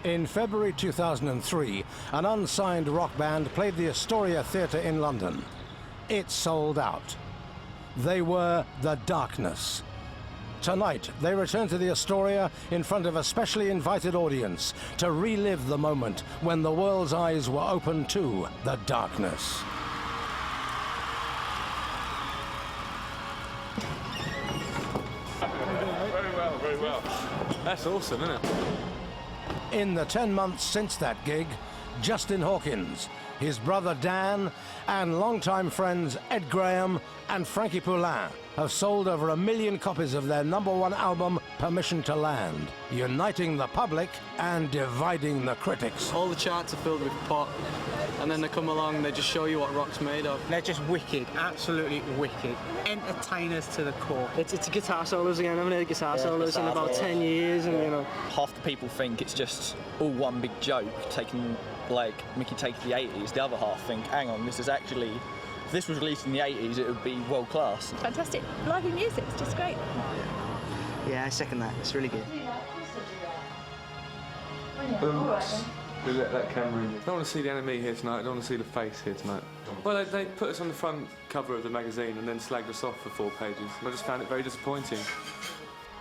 In February 2003, an unsigned rock band played the Astoria Theatre in London. It sold out. They were The Darkness. Tonight, they return to the Astoria in front of a specially invited audience to relive the moment when the world's eyes were open to The Darkness. Very well, very well. That's awesome, isn't it? In the 10 months since that gig, Justin Hawkins, his brother Dan, and longtime friends Ed Graham and Frankie Poulin have sold over 1 million copies of their #1 album, Permission to Land, uniting the public and dividing the critics. All the charts are filled with pop, and then they come along, they just show you what rock's made of. They're just wicked, absolutely wicked. Entertainers to the core. It's guitar solos again. I haven't heard guitar solos in about 10 years, and you know. Half the people think it's just all one big joke, taking like Mickey take the 80s. The other half think, hang on, this is actually, if this was released in the 80s, it would be world class. Fantastic. Lively music, it's just great. Yeah, I second that. It's really good. We let that camera in. I don't want to see the enemy here tonight. I don't want to see the face here tonight. Well, they put us on the front cover of the magazine and then slagged us off for 4 pages. I just found it very disappointing.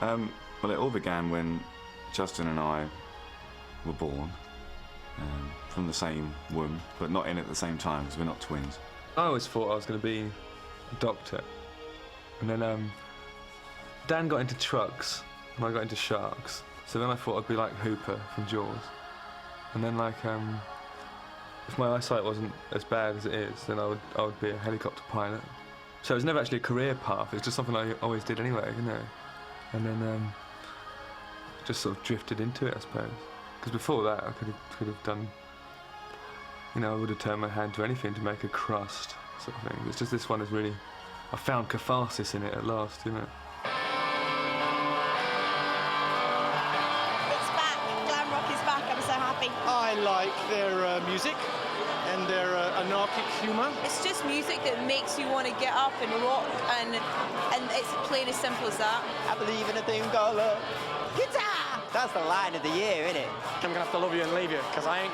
Well, it all began when Justin and I were born from the same womb, but not in at the same time because we're not twins. I always thought I was going to be a doctor. And then Dan got into trucks and I got into sharks. So then I thought I'd be like Hooper from Jaws. And then like, if my eyesight wasn't as bad as it is, then I would be a helicopter pilot. So it was never actually a career path, it's just something I always did anyway, you know. And then just sort of drifted into it, I suppose. Because before that, I could have done, you know, I would have turned my hand to anything to make a crust, sort of thing. It's just this one is really, I found catharsis in it at last, you know. It's back. Glam rock is back. I'm so happy. I like their music and their anarchic humour. It's just music that makes you want to get up and rock, and it's plain as simple as that. I believe in a thing called love. Guitar! That's the line of the year, isn't it? I'm gonna have to love you and leave you, because I'm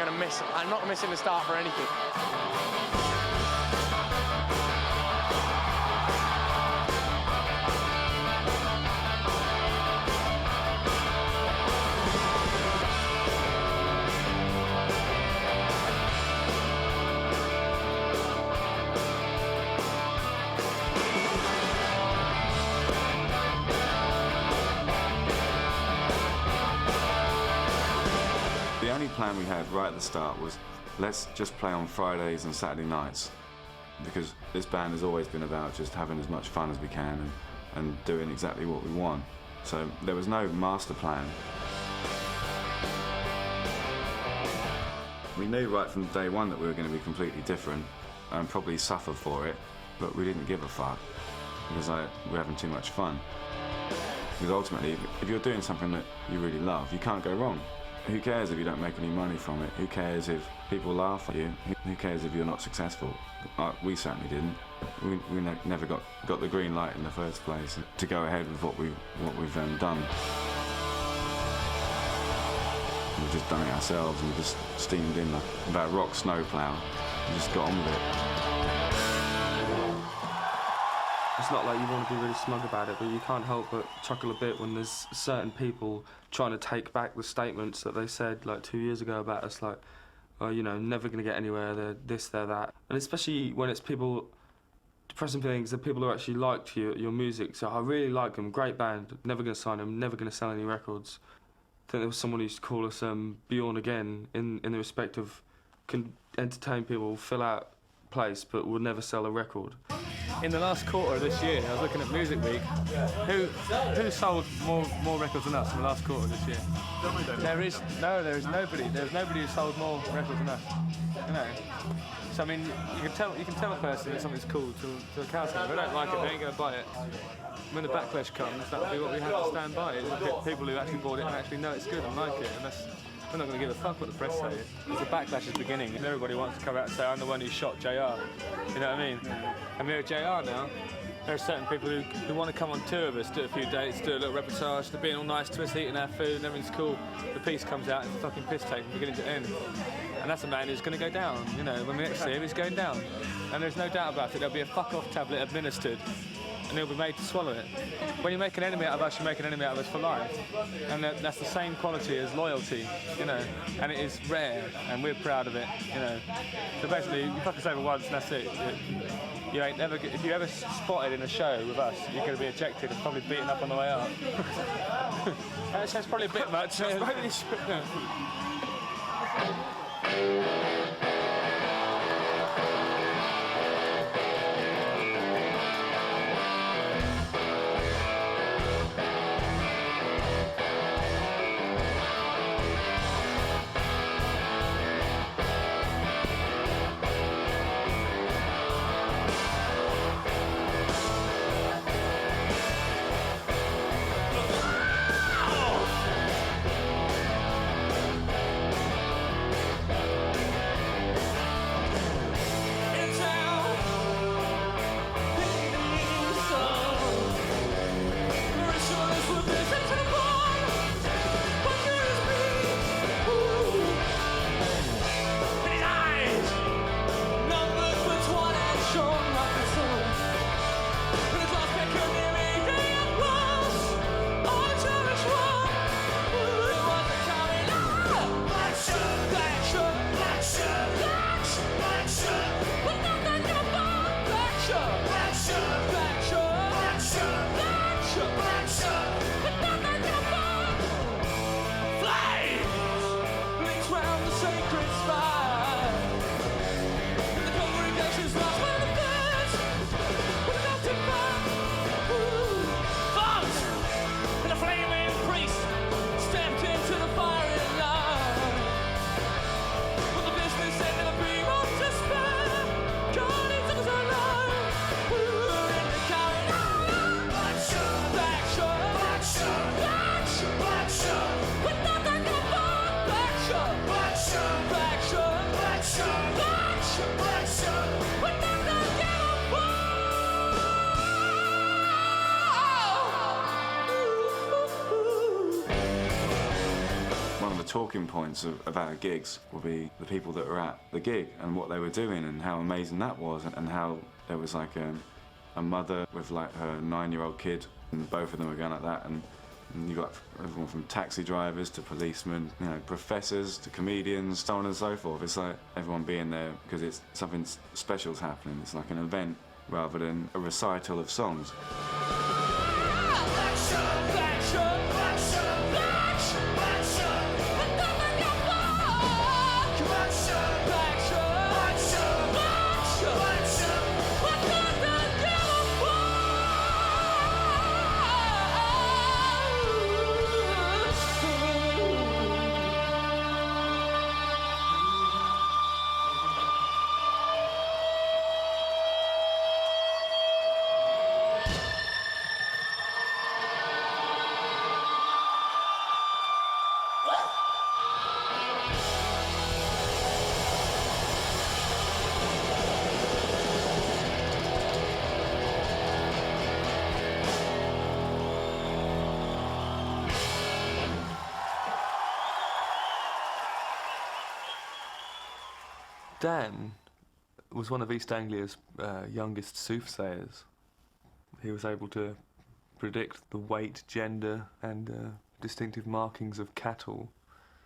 not missing the start for anything. The only plan we had right at the start was let's just play on Fridays and Saturday nights, because this band has always been about just having as much fun as we can and doing exactly what we want. So there was no master plan. We knew right from day one that we were going to be completely different and probably suffer for it, but we didn't give a fuck because we're having too much fun. Because ultimately, if you're doing something that you really love, you can't go wrong. Who cares if you don't make any money from it? Who cares if people laugh at you? Who cares if you're not successful? We certainly didn't. We never got the green light in the first place to go ahead with what we've done. We've just done it ourselves and we just steamed in like about rock snowplow and just got on with it. It's not like you want to be really smug about it, but you can't help but chuckle a bit when there's certain people trying to take back the statements that they said like 2 years ago about us, like, oh, you know, never going to get anywhere, they're this, they're that. And especially when it's people, depressing things, the people who actually liked your music. So I really like them, great band, never going to sign them, never going to sell any records. I think there was someone who used to call us Bjorn Again in the respect of can entertain people, fill out place, but would never sell a record. In the last quarter of this year, I was looking at Music Week. Who sold more records than us in the last quarter of this year? There is nobody. There's nobody who sold more records than us. You know. So I mean, you can tell a person that something's cool to a cow. If they don't like it, they ain't gonna buy it. When the backlash comes, that'll be what we have to stand by. Is people who actually bought it and actually know it's good and like it, and that's. We're not going to give a fuck what the press say. It's the backlash is beginning, and everybody wants to come out and say, I'm the one who shot JR. You know what I mean? And we're at JR now, there are certain people who want to come on tour with us, do a few dates, do a little reportage, they're being all nice to us, eating our food, and everything's cool. The piece comes out, it's a fucking piss take from beginning to end. And that's a man who's going to go down, you know, when we next see him, he's going down. And there's no doubt about it, there'll be a fuck-off tablet administered, and he'll be made to swallow it. When you make an enemy out of us, you make an enemy out of us for life. And that's the same quality as loyalty, you know, and it is rare, and we're proud of it, you know. So basically, you fuck us over once, and that's it. You ain't never, if you're ever spotted in a show with us, you're going to be ejected and probably beaten up on the way up. That's probably a bit much. Talking points of our gigs will be the people that were at the gig and what they were doing and how amazing that was, and how there was like a mother with like her 9-year-old kid, and both of them were going like that, and you got everyone from taxi drivers to policemen, you know, professors to comedians, so on and so forth. It's like everyone being there because it's something special's happening. It's like an event rather than a recital of songs. Dan was one of East Anglia's youngest soothsayers. He was able to predict the weight, gender and distinctive markings of cattle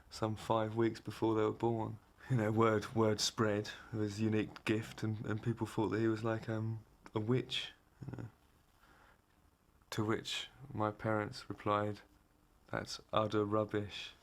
some 5 weeks before they were born. You know, word spread of his unique gift, and people thought that he was like a witch. You know. To which my parents replied, "That's utter rubbish."